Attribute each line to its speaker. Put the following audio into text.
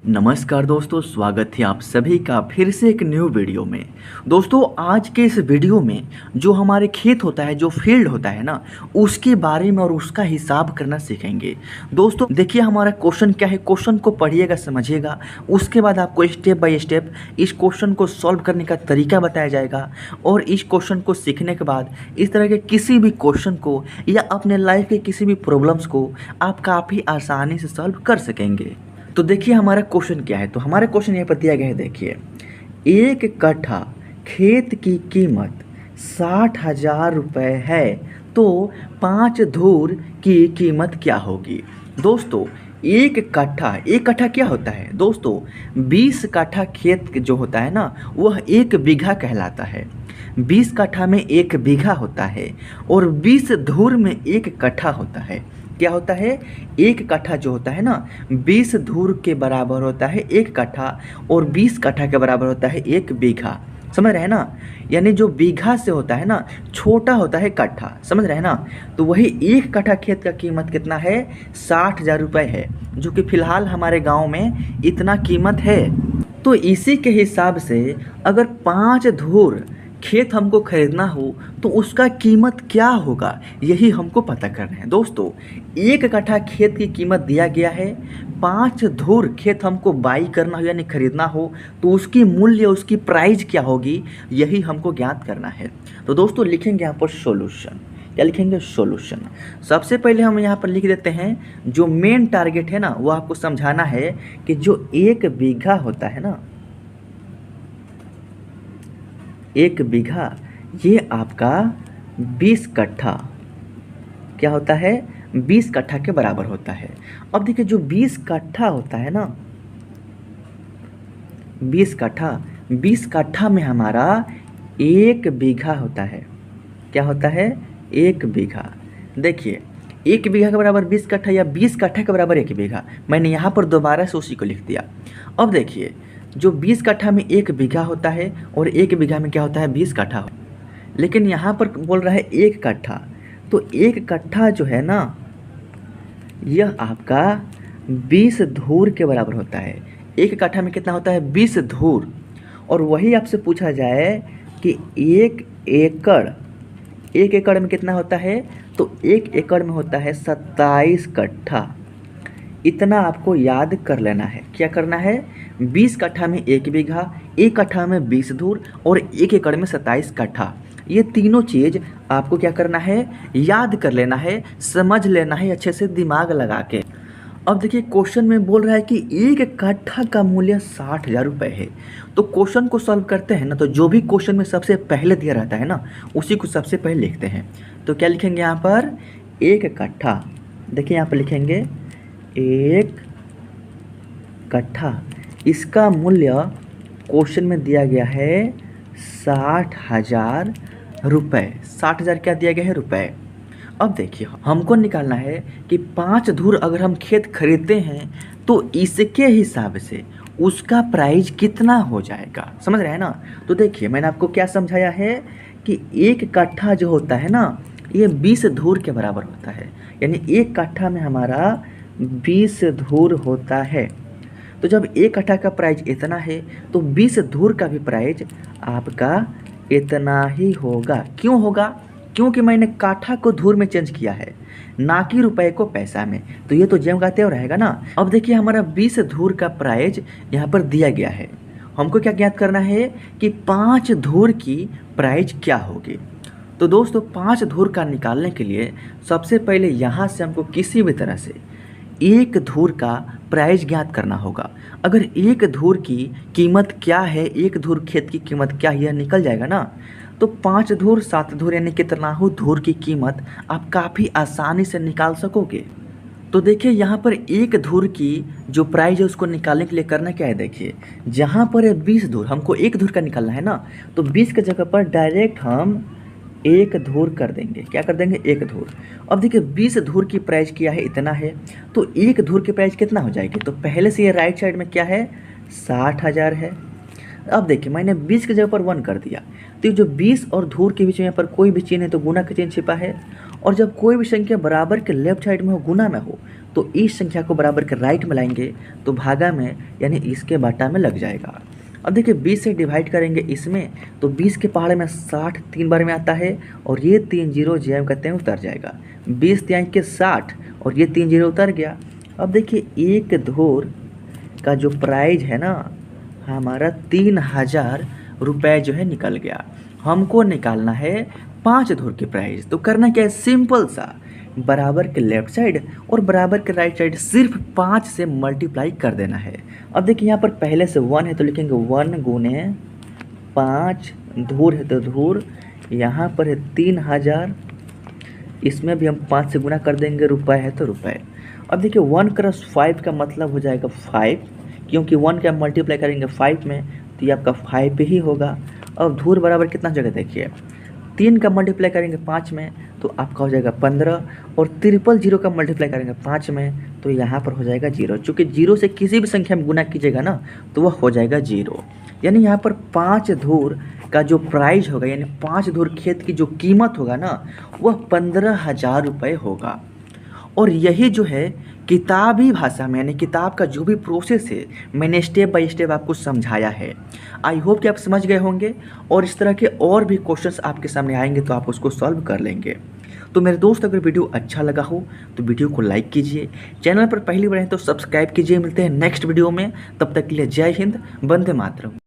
Speaker 1: नमस्कार दोस्तों, स्वागत है आप सभी का फिर से एक न्यू वीडियो में। दोस्तों, आज के इस वीडियो में जो हमारे खेत होता है, जो फील्ड होता है ना, उसके बारे में और उसका हिसाब करना सीखेंगे। दोस्तों देखिए, हमारा क्वेश्चन क्या है, क्वेश्चन को पढ़िएगा, समझिएगा, उसके बाद आपको स्टेप बाय स्टेप इस क्वेश्चन को सॉल्व करने का तरीका बताया जाएगा। और इस क्वेश्चन को सीखने के बाद इस तरह के किसी भी क्वेश्चन को या अपने लाइफ के किसी भी प्रॉब्लम्स को आप काफ़ी आसानी से सॉल्व कर सकेंगे। तो देखिए हमारा क्वेश्चन क्या है। तो हमारा क्वेश्चन यहाँ पर दिया गया है, देखिए, एक कट्ठा खेत की कीमत 60,000 रुपये है, तो 5 धूर की कीमत क्या होगी। दोस्तों एक कट्ठा क्या होता है दोस्तों, 20 कट्ठा खेत जो होता है ना, वह 1 बीघा कहलाता है। 20 कट्ठा में 1 बीघा होता है और 20 धूर में 1 कट्ठा होता है। क्या होता है, 1 कट्ठा जो होता है ना, 20 धूर के बराबर होता है 1 कट्ठा, और 20 कट्ठा के बराबर होता है 1 बीघा। समझ रहे हैं ना, यानी जो बीघा से होता है ना, छोटा होता है कट्ठा। समझ रहे हैं ना, तो वही 1 कट्ठा खेत का कीमत कितना है, 60,000 रुपये है, जो कि फिलहाल हमारे गांव में इतना कीमत है। तो इसी के हिसाब से अगर 5 धूर खेत हमको खरीदना हो तो उसका कीमत क्या होगा, यही हमको पता करना है। दोस्तों 1 कट्ठा खेत की कीमत दिया गया है, 5 धूर खेत हमको बाई करना हो यानी खरीदना हो तो उसकी मूल्य, उसकी प्राइस क्या होगी, यही हमको ज्ञात करना है। तो दोस्तों लिखेंगे यहाँ पर सॉल्यूशन। क्या लिखेंगे, सॉल्यूशन। सबसे पहले हम यहाँ पर लिख देते हैं, जो मेन टारगेट है ना, वो आपको समझाना है कि जो 1 बीघा होता है ना, 1 बीघा, ये आपका 20 कट्ठा क्या होता है, 20 कट्ठा के बराबर होता है। अब देखिए जो 20 कट्ठा होता है ना, 20 कट्ठा में हमारा 1 बीघा होता है। क्या होता है, 1 बीघा। देखिए 1 बीघा के बराबर 20 कट्ठा या 20 कट्ठा के बराबर 1 बीघा, मैंने यहाँ पर दोबारा से उसी को लिख दिया। अब देखिए जो 20 कट्ठा में 1 बीघा होता है और 1 बीघा में क्या होता है, 20 कट्ठा। लेकिन यहाँ पर बोल रहा है 1 कट्ठा, तो 1 कट्ठा जो है ना, यह आपका 20 धूर के बराबर होता है। 1 कट्ठा में कितना होता है, 20 धूर। और वही आपसे पूछा जाए कि 1 एकड़ में कितना होता है, तो 1 एकड़ में होता है 27 कट्ठा। इतना आपको याद कर लेना है। क्या करना है, 20 कट्ठा में 1 बीघा, 1 कट्ठा में 20 धूर और 1 एकड़ में 27 कट्ठा। ये तीनों चीज़ आपको क्या करना है, याद कर लेना है, समझ लेना है अच्छे से दिमाग लगा के। अब देखिए क्वेश्चन में बोल रहा है कि 1 कट्ठा का मूल्य 60,000 रुपये है। तो क्वेश्चन को सॉल्व करते हैं ना, तो जो भी क्वेश्चन में सबसे पहले दिया रहता है ना, उसी को सबसे पहले लिखते हैं। तो क्या लिखेंगे यहाँ पर, 1 कट्ठा। देखिए यहाँ पर लिखेंगे 1 कट्ठा, इसका मूल्य क्वेश्चन में दिया गया है 60,000 रुपये। 60,000 क्या दिया गया है, रुपये। अब देखिए हमको निकालना है कि 5 धूर अगर हम खेत खरीदते हैं तो इसके हिसाब से उसका प्राइस कितना हो जाएगा। समझ रहे हैं ना। तो देखिए मैंने आपको क्या समझाया है कि 1 कट्ठा जो होता है ना, ये 20 धूर के बराबर होता है, यानी 1 कट्ठा में हमारा 20 धूर होता है। तो जब 1 कट्ठा का प्राइस इतना है तो 20 धूर का भी प्राइस आपका इतना ही होगा। क्यों होगा, क्योंकि मैंने काठा को धूर में चेंज किया है, ना कि रुपए को पैसा में। तो ये तो जेम का त्यों रहेगा ना। अब देखिए हमारा 20 धूर का प्राइस यहाँ पर दिया गया है। हमको क्या ज्ञात करना है कि 5 धूर की प्राइस क्या होगी। तो दोस्तों 5 धूर का निकालने के लिए सबसे पहले यहाँ से हमको किसी भी तरह से 1 धूर का प्राइस ज्ञात करना होगा। अगर 1 धूर की कीमत क्या है, 1 धूर खेत की कीमत क्या है, यह निकल जाएगा ना। तो 5 धूर 7 धूर यानी कितना हो धूर की कीमत आप काफ़ी आसानी से निकाल सकोगे। तो देखिए यहाँ पर 1 धूर की जो प्राइस है उसको निकालने के लिए करना क्या है, देखिए जहाँ पर है 20 धूर, हमको 1 धूर का निकालना है ना, तो 20 की जगह पर डायरेक्ट हम 1 धूर कर देंगे। क्या कर देंगे, 1 धूर। अब देखिए 20 धूर की प्राइस क्या है, इतना है, तो 1 धूर की प्राइस कितना हो जाएगी। तो पहले से ये राइट साइड में क्या है, 60,000 है। अब देखिए मैंने 20 की जगह पर 1 कर दिया, तो जो 20 और धूर के बीच में यहाँ पर कोई भी चिन्ह है तो गुना का चिन्ह छिपा है। और जब कोई भी संख्या बराबर के लेफ्ट साइड में हो, गुना में हो, तो इस संख्या को बराबर के राइट में लाएंगे तो भागा में यानी इसके बाटा में लग जाएगा। अब देखिए 20 से डिवाइड करेंगे इसमें तो 20 के पहाड़े में 60 3 बार में आता है और ये 3 जीरो जो हम कहते हैं उतर जाएगा। 20 तिहाई के 60 और ये 3 जीरो उतर गया। अब देखिए एक धूर का जो प्राइज है ना हमारा 3000 रुपये जो है निकल गया। हमको निकालना है 5 धूर की प्राइस। तो करना क्या है, सिंपल सा बराबर के लेफ्ट साइड और बराबर के राइट साइड सिर्फ 5 से मल्टीप्लाई कर देना है। अब देखिए यहाँ पर पहले से 1 है तो लिखेंगे 1 गुने 5, धूर है तो धूर, यहाँ पर है 3000, इसमें भी हम 5 से गुना कर देंगे, रुपए है तो रुपए। अब देखिए 1 क्रॉस 5 का मतलब हो जाएगा 5, क्योंकि 1 का मल्टीप्लाई करेंगे 5 में तो ये आपका 5 ही होगा। अब धूर बराबर कितना जगह देखिए, 3 का मल्टीप्लाई करेंगे 5 में तो आपका हो जाएगा 15 और 000 का मल्टीप्लाई करेंगे 5 में तो यहाँ पर हो जाएगा 0। चूँकि 0 से किसी भी संख्या में गुना कीजिएगा ना तो वह हो जाएगा 0। यानी यहाँ पर 5 धूर का जो प्राइस होगा यानी 5 धूर खेत की जो कीमत होगा ना वह 15,000 रुपये होगा। और यही जो है किताबी भाषा में यानी किताब का जो भी प्रोसेस है मैंने स्टेप बाय स्टेप आपको समझाया है। आई होप कि आप समझ गए होंगे और इस तरह के और भी क्वेश्चंस आपके सामने आएंगे तो आप उसको सॉल्व कर लेंगे। तो मेरे दोस्त अगर वीडियो अच्छा लगा हो तो वीडियो को लाइक कीजिए, चैनल पर पहली बार हैं तो सब्सक्राइब कीजिए। मिलते हैं नेक्स्ट वीडियो में, तब तक के लिए जय हिंद, वंदे मातरम।